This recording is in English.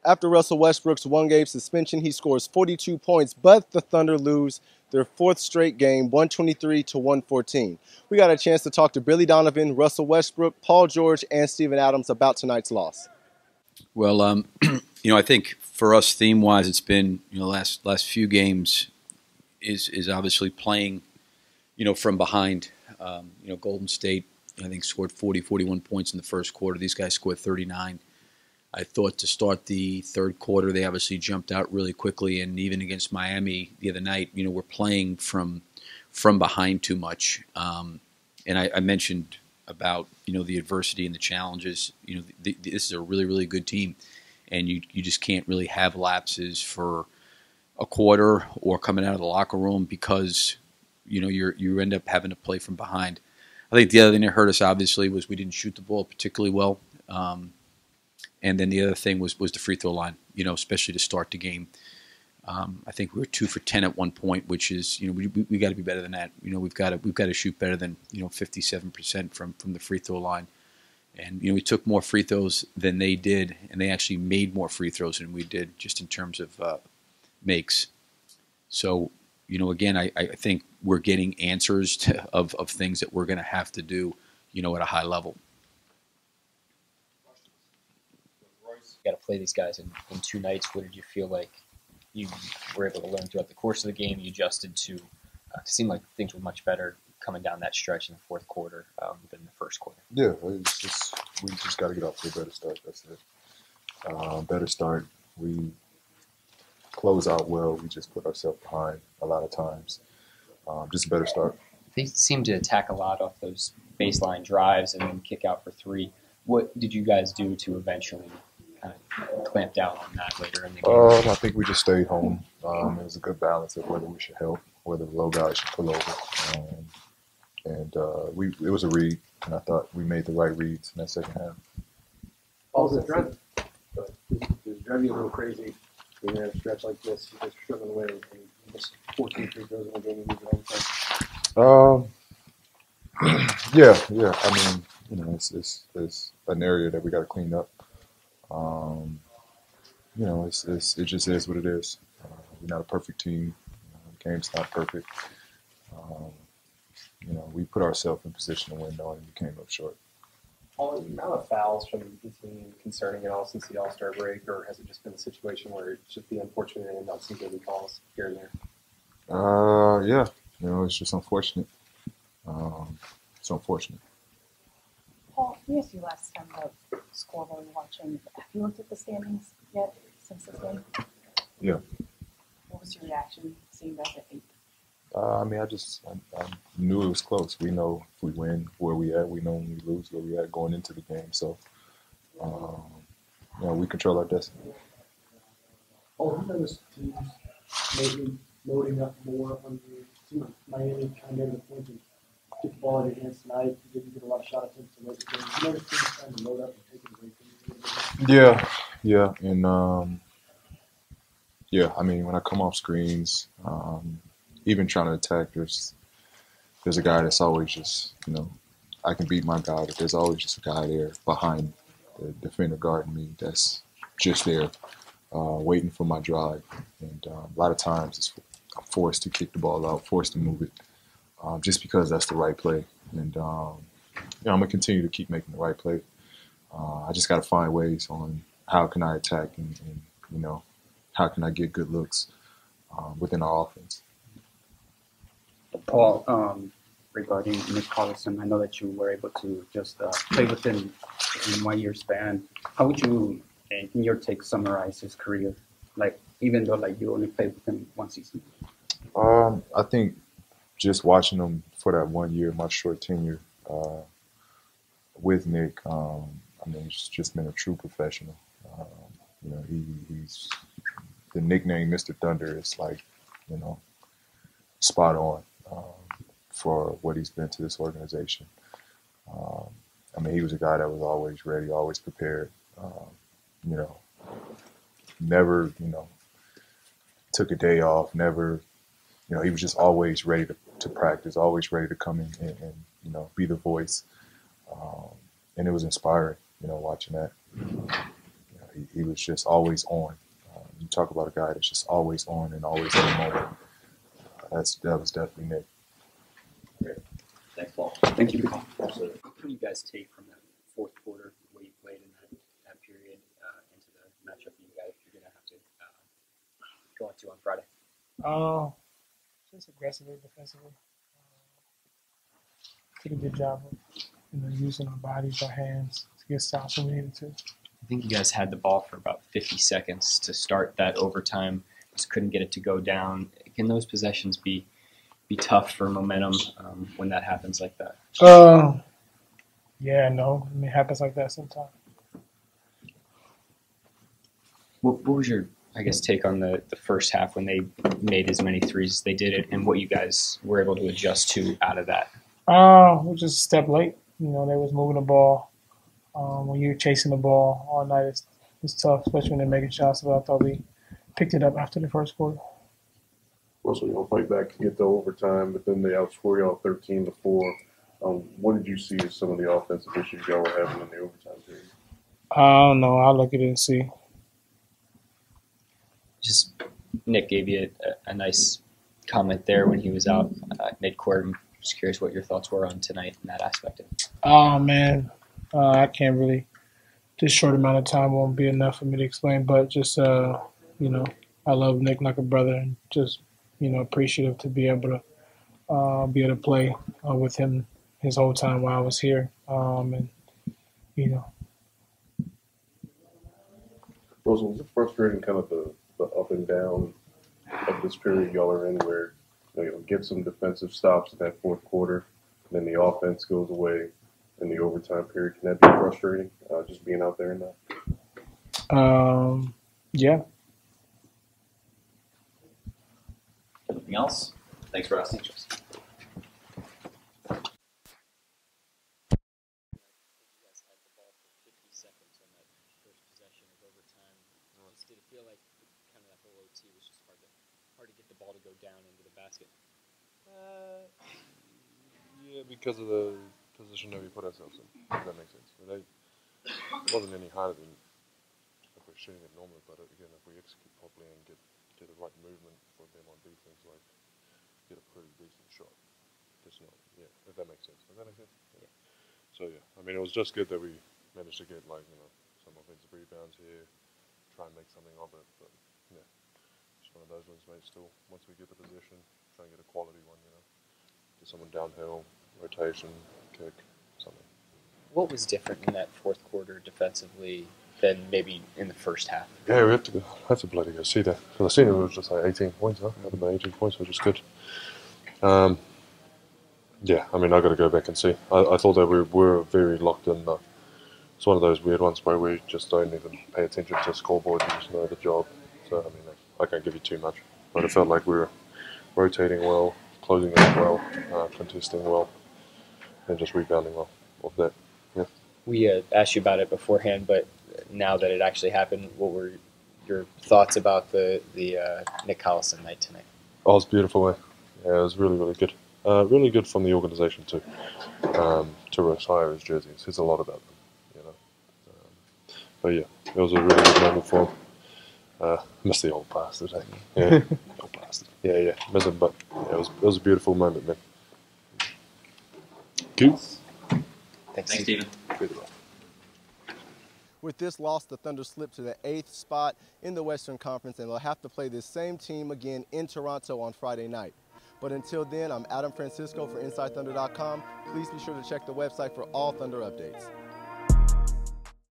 After Russell Westbrook's one-game suspension, he scores 42 points, but the Thunder lose their fourth straight game, 123-114. We got a chance to talk to Billy Donovan, Russell Westbrook, Paul George, and Steven Adams about tonight's loss. Well, I think for us, theme-wise, it's been last few games is obviously playing, from behind. Golden State, I think, scored 41 points in the first quarter. These guys scored 39. I thought to start the third quarter, they obviously jumped out really quickly, and even against Miami the other night, we're playing from behind too much. And I mentioned about the adversity and the challenges. This is a really, really good team, and you just can't really have lapses for a quarter or coming out of the locker room because you end up having to play from behind. I think the other thing that hurt us obviously was we didn't shoot the ball particularly well. And then the other thing was the free throw line, especially to start the game. I think we were 2 for 10 at one point, which is, we got to be better than that. We've got to shoot better than 57% from the free throw line. And we took more free throws than they did, and they actually made more free throws than we did, just in terms of makes. So again, I think we're getting answers of things that we're going to have to do, at a high level. You got to play these guys in 2 nights. What did you feel like you were able to learn throughout the course of the game? You adjusted to seem like things were much better coming down that stretch in the fourth quarter than the first quarter. Yeah, we just got to get off to a better start. That's it. Better start. We close out well. We just put ourselves behind a lot of times. Just a better start. They seem to attack a lot off those baseline drives and then kick out for 3. What did you guys do to eventually kind of clamp down on that later in the game? I think we just stayed home. It was a good balance of whether we should help, whether the low guys should pull over. It was a read, and I thought we made the right reads in that second half. Paul, does it drive you a little crazy when you're at a stretch like this? You guys are struggling away and you miss 14 free throws in a game and lose it all the time? Yeah. I mean, it's an area that we got to clean up. It just is what it is. We're not a perfect team. The game's not perfect. We put ourselves in position to win, though, and we came up short. Paul, the amount of fouls from the team concerning at all since the All-Star break, or has it just been a situation where it's just the unfortunate and not some good calls here and there? Yeah. It's just unfortunate. It's unfortunate. Paul, we asked you last time about scoreboard watching. Have you looked at the standings yet since this game? Yeah. What was your reaction seeing that at 8? I knew it was close. We know if we win where we at. We know when we lose where we at going into the game. So, we control our destiny. Paul, who noticed teams maybe loading up more on the team like Miami kind of made the point to get the ball in your hands tonight? You didn't get a lot of shot attempts to late game. You noticed teams trying to load up and take it away from you? Yeah. And, I mean, when I come off screens, even trying to attack, there's a guy that's always just, I can beat my guy, but there's always just a guy there behind the defender guarding me that's just there waiting for my drive. And a lot of times I'm forced to kick the ball out, forced to move it, just because that's the right play. And, I'm going to continue to keep making the right play. I just got to find ways on how can I attack and how can I get good looks within our offense. Paul, regarding Nick Collison, I know that you were able to just play with him in 1 year span. How would you, in your take, summarize his career? Even though you only played with him 1 season. I think just watching him for that 1 year, my short tenure with Nick, he's just been a true professional. He's the nickname Mr. Thunder is spot on for what he's been to this organization. He was a guy that was always ready, always prepared. Never, took a day off. Never, he was just always ready to practice, always ready to come in and be the voice. And it was inspiring, watching that. he was just always on. You talk about a guy that's just always on and always in the moment. That was definitely Nick. Great. Thanks, Paul. Thank you. What do you guys take from that fourth quarter, the way you played in that period, into the matchup you're going to have to go into on Friday? Just aggressively, defensively. Did a good job of using our bodies, our hands to get stops when we needed to. I think you guys had the ball for about 50 seconds to start that overtime. Just couldn't get it to go down. Can those possessions be tough for momentum when that happens like that? Yeah, no. I mean, it happens like that sometimes. What was your, I guess, take on the first half when they made as many threes as they did, and what you guys were able to adjust to out of that? We were just a step late. They was moving the ball. When you're chasing the ball all night, it's tough, especially when they're making shots. But I thought we picked it up after the first quarter. Russell, y'all fight back to get to overtime, but then they outscore y'all 13-4. What did you see as some of the offensive issues y'all were having in the overtime period? I don't know. I'll look at it and see. Just Nick gave you a nice comment there when he was out mid-court. I'm just curious what your thoughts were on tonight in that aspect of it. Oh, man. I can't really. This short amount of time won't be enough for me to explain, but just, I love Nick like a brother and just, appreciative to be able to play with him his whole time while I was here. Russell, was it frustrating kind of the up and down of this period y'all are in where you'll get some defensive stops in that fourth quarter, and then the offense goes away in the overtime period? Can that be frustrating, just being out there in that? Yeah. Anything else? Thanks for asking. Did it feel like kind of that whole OT was just hard to get the ball to go down into the basket? Yeah, because of the position that we put ourselves in, if that makes sense. It wasn't any harder than if we're shooting it normally, but again, if we execute properly and get the right movement for them on defense, like, get a pretty decent shot. Just not, yeah, if that makes sense. Does that make sense? Yeah. So, yeah, I mean, it was just good that we managed to get, some offensive rebounds here, try and make something of it, but yeah, just one of those ones, mate. Still, once we get the position, try and get a quality one, get someone downhill, rotation, kick, something. What was different in that fourth quarter defensively than maybe in the first half? Yeah, we have to bloody go see that. Because I seen it was just like 18 points, huh? Had about 18 points, which is good. Yeah, I mean, I got to go back and see. I thought that we were very locked in. It's one of those weird ones where we just don't even pay attention to the scoreboard. You just know the job. So, I mean, I can't give you too much. But it felt like we were rotating well, closing out well, contesting well, and just rebounding well off that. Yeah. We asked you about it beforehand, but now that it actually happened, what were your thoughts about the Nick Collison night tonight? Oh, it was beautiful, eh? Yeah, it was really, really good. Really good from the organisation too. To retire his jersey, it says a lot about them. But yeah, it was a really good moment for him. Miss the old bastard, eh? Yeah, old bastard. Yeah, miss him, but yeah, it was a beautiful moment, man. Cool. Thanks, Stephen. Good luck. With this loss, the Thunder slipped to the 8th spot in the Western Conference, and they'll have to play this same team again in Toronto on Friday night. But until then, I'm Adam Francisco for InsideThunder.com. Please be sure to check the website for all Thunder updates.